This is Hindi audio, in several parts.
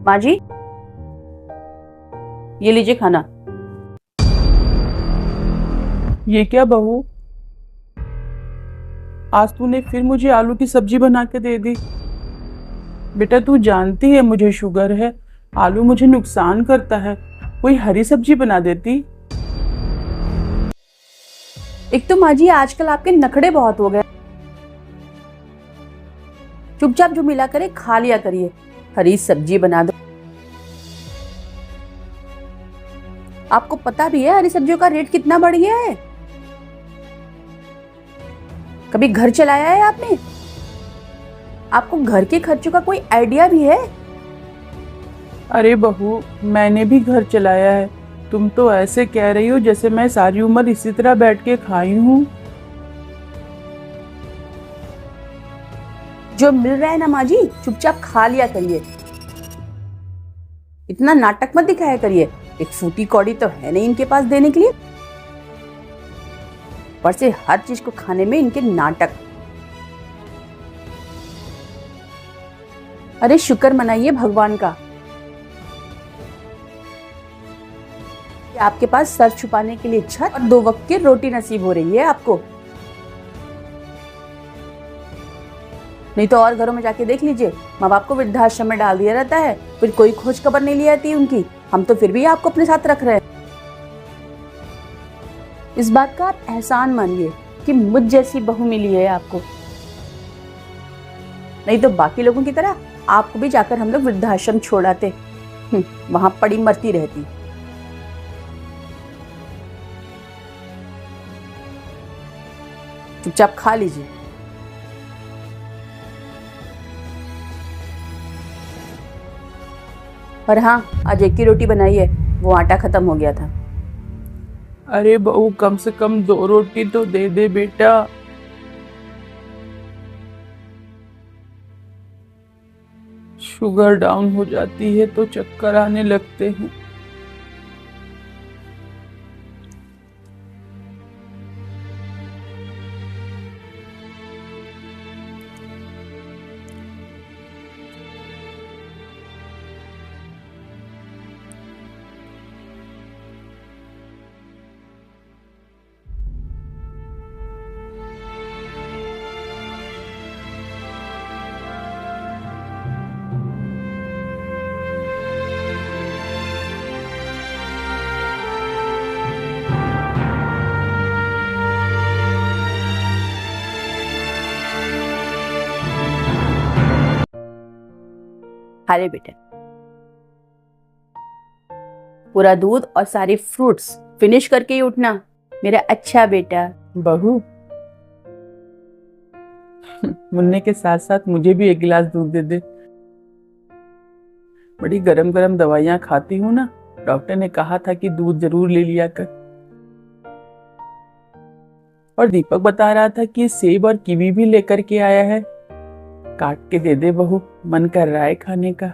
माँ जी, ये लीजिए खाना। ये क्या बहू, आज तूने फिर मुझे आलू की सब्जी बना के दे दी। बेटा तू जानती है मुझे शुगर है, आलू मुझे नुकसान करता है, कोई हरी सब्जी बना देती। एक तो माँ जी आजकल आपके नखड़े बहुत हो गए। चुपचाप जो मिला करे खा लिया करिए, हरी सब्जी बना दो। आपको पता भी है हरी सब्जियों का रेट कितना बढ़ गया है? कभी घर चलाया है आपने? आपको घर के खर्चों का कोई आइडिया भी है? अरे बहू, मैंने भी घर चलाया है। तुम तो ऐसे कह रही हो जैसे मैं सारी उम्र इसी तरह बैठ के खाई हूँ। जो मिल रहा है ना माँ जी, चुपचाप खा लिया करिए। इतना नाटक मत दिखाया करिए, एक फूटी कौड़ी तो है नहीं इनके पास देने के लिए। पर से हर चीज को खाने में इनके नाटक। अरे शुक्र मनाइए भगवान का, आपके पास सर छुपाने के लिए छत और 2 वक्त की रोटी नसीब हो रही है आपको। नहीं तो और घरों में जाके देख लीजिए, माँ बाप को वृद्धाश्रम में डाल दिया रहता है, फिर कोई खोज खबर नहीं ली जाती उनकी। हम तो फिर भी आपको अपने साथ रख रहे हैं। इस बात का आप एहसान मानिए कि मुझ जैसी बहू मिली है आपको, नहीं तो बाकी लोगों की तरह आपको भी जाकर हम लोग वृद्धाश्रम छोड़ आते, वहां पड़ी मरती रहती। चुपचाप खा लीजिए। और हाँ, आज एक ही रोटी बनाई है, वो आटा खत्म हो गया था। अरे बहू, कम से कम 2 रोटी तो दे दे बेटा। शुगर डाउन हो जाती है तो चक्कर आने लगते हैं। अरे बेटा, पूरा दूध और सारी फ्रूट्स फिनिश करके ही उठना मेरा अच्छा बेटा। बहू, मुन्ने के साथ साथ मुझे भी 1 गिलास दूध दे दे। बड़ी गरम गरम दवाइयां खाती हूँ ना, डॉक्टर ने कहा था कि दूध जरूर ले लिया कर। और दीपक बता रहा था कि सेब और कीवी भी लेकर के आया है, काट के दे दे बहू, मन कर रहा है खाने का।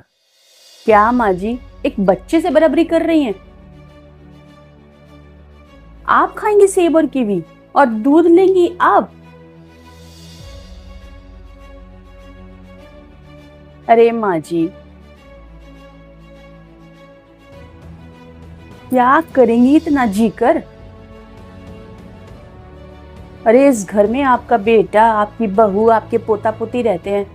क्या माँ जी एक बच्चे से बराबरी कर रही हैं? आप खाएंगी सेब और कीवी और दूध लेंगी आप? अरे माँ जी, क्या करेंगी इतना जी कर? अरे इस घर में आपका बेटा, आपकी बहू, आपके पोता पोती रहते हैं,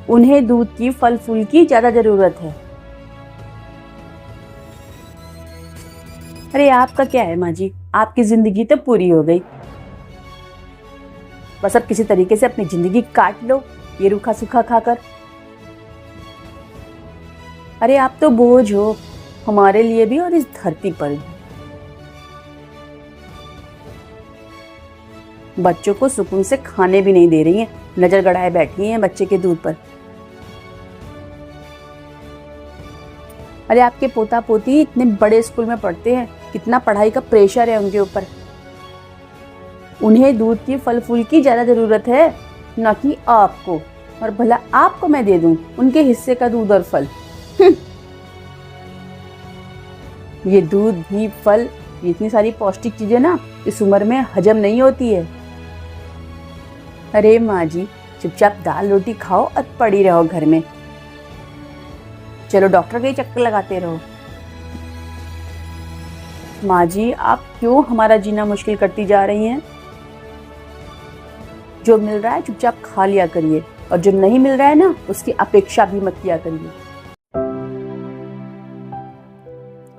उन्हें दूध की, फल फूल की ज्यादा जरूरत है। अरे आपका क्या है माँ जी, आपकी जिंदगी तो पूरी हो गई, बस अब किसी तरीके से अपनी जिंदगी काट लो ये रूखा सूखा खाकर। अरे आप तो बोझ हो हमारे लिए भी और इस धरती पर भी। बच्चों को सुकून से खाने भी नहीं दे रही हैं, नजर गड़ाए बैठी हैं बच्चे के दूध पर। अरे आपके पोता पोती इतने बड़े स्कूल में पढ़ते हैं, कितना पढ़ाई का प्रेशर है उनके ऊपर। उन्हें दूध की, फल फूल की ज्यादा जरूरत है, ना कि आपको। और भला आपको मैं दे दूं उनके हिस्से का दूध और फल? ये दूध, घी, फल, इतनी सारी पौष्टिक चीजें ना इस उम्र में हजम नहीं होती है। अरे माँ जी, चुपचाप दाल रोटी खाओ और पड़ी रहो घर में। चलो डॉक्टर के ही चक्कर लगाते रहो। माँ जी, आप क्यों हमारा जीना मुश्किल करती जा रही हैं? जो मिल रहा है चुपचाप खा लिया करिए, और जो नहीं मिल रहा है ना, उसकी अपेक्षा भी मत किया करिए।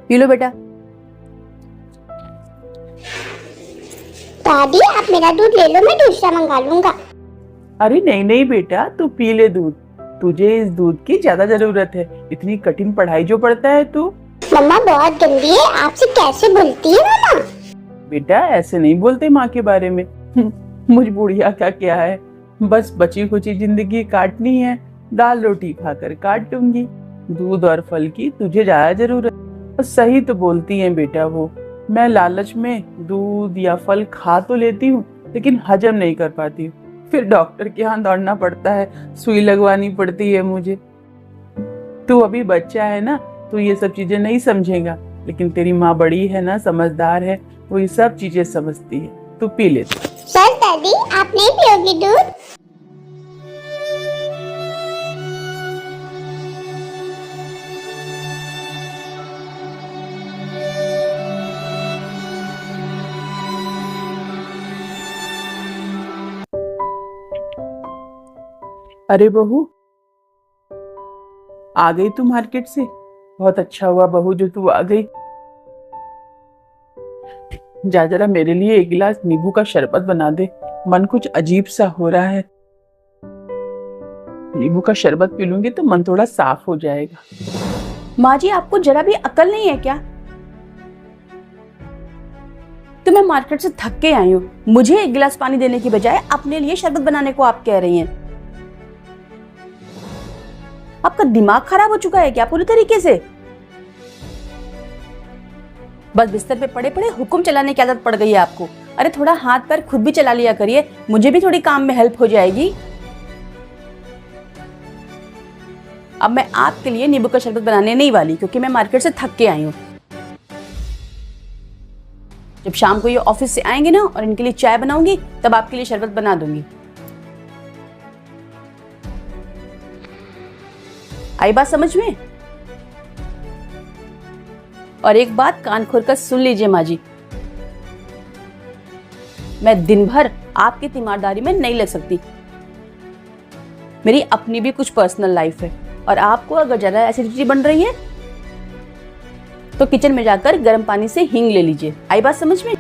पी लो बेटा। दादी, आप मेरा दूध ले लो, मैं दूसरा मंगा लूंगा। अरे नहीं नहीं बेटा, तू पी ले दूध। तुझे इस दूध की ज्यादा जरूरत है। इतनी कठिन पढ़ाई जो पढ़ता है तू। मम्मा बहुत गंदी है, आपसे कैसे बोलती है मम्मा? बेटा ऐसे नहीं बोलते माँ के बारे में। मुझ बुढ़िया का क्या है, बस बची खुची जिंदगी काटनी है। दाल रोटी खाकर काट दूंगी। दूध और फल की तुझे ज्यादा जरूरत। सही तो बोलती है बेटा वो। मैं लालच में दूध या फल खा तो लेती हूँ, लेकिन हजम नहीं कर पाती हूँ। फिर डॉक्टर के यहाँ दौड़ना पड़ता है, सुई लगवानी पड़ती है मुझे। तू अभी बच्चा है ना, तू ये सब चीजें नहीं समझेगा, लेकिन तेरी माँ बड़ी है ना, समझदार है, वो ये सब चीजें समझती है। तू पी ले। सर दादी, आप नहीं पियोगी दूध? अरे बहू, आ गई तू मार्केट से? बहुत अच्छा हुआ बहू जो तू आ गई। जा जरा मेरे लिए एक गिलास नींबू का शरबत बना दे। मन कुछ अजीब सा हो रहा है। नींबू का शरबत पी लूंगी तो मन थोड़ा साफ हो जाएगा। माँ जी, आपको जरा भी अकल नहीं है क्या? तो मैं मार्केट से थक के आई हूँ, मुझे एक गिलास पानी देने की बजाय अपने लिए शरबत बनाने को आप कह रही हैं। आपका दिमाग खराब हो चुका है क्या पूरी तरीके से? बस बिस्तर पे पड़े पड़े हुक्म चलाने की आदत पड़ गई है आपको। अरे थोड़ा हाथ पैर खुद भी चला लिया करिए, मुझे भी थोड़ी काम में हेल्प हो जाएगी। अब मैं आपके लिए नींबू का शरबत बनाने नहीं वाली, क्योंकि मैं मार्केट से थक के आई हूँ। जब शाम को ये ऑफिस से आएंगे ना और इनके लिए चाय बनाऊंगी, तब आपके लिए शरबत बना दूंगी। आई बात समझ में? और एक बात कान खोलकर सुन लीजिए माँ जी, मैं दिन भर आपकी तीमारदारी में नहीं लग सकती। मेरी अपनी भी कुछ पर्सनल लाइफ है, और आपको अगर ज्यादा एसिडिटी बन रही है तो किचन में जाकर गर्म पानी से हींग ले लीजिए। आई बात समझ में?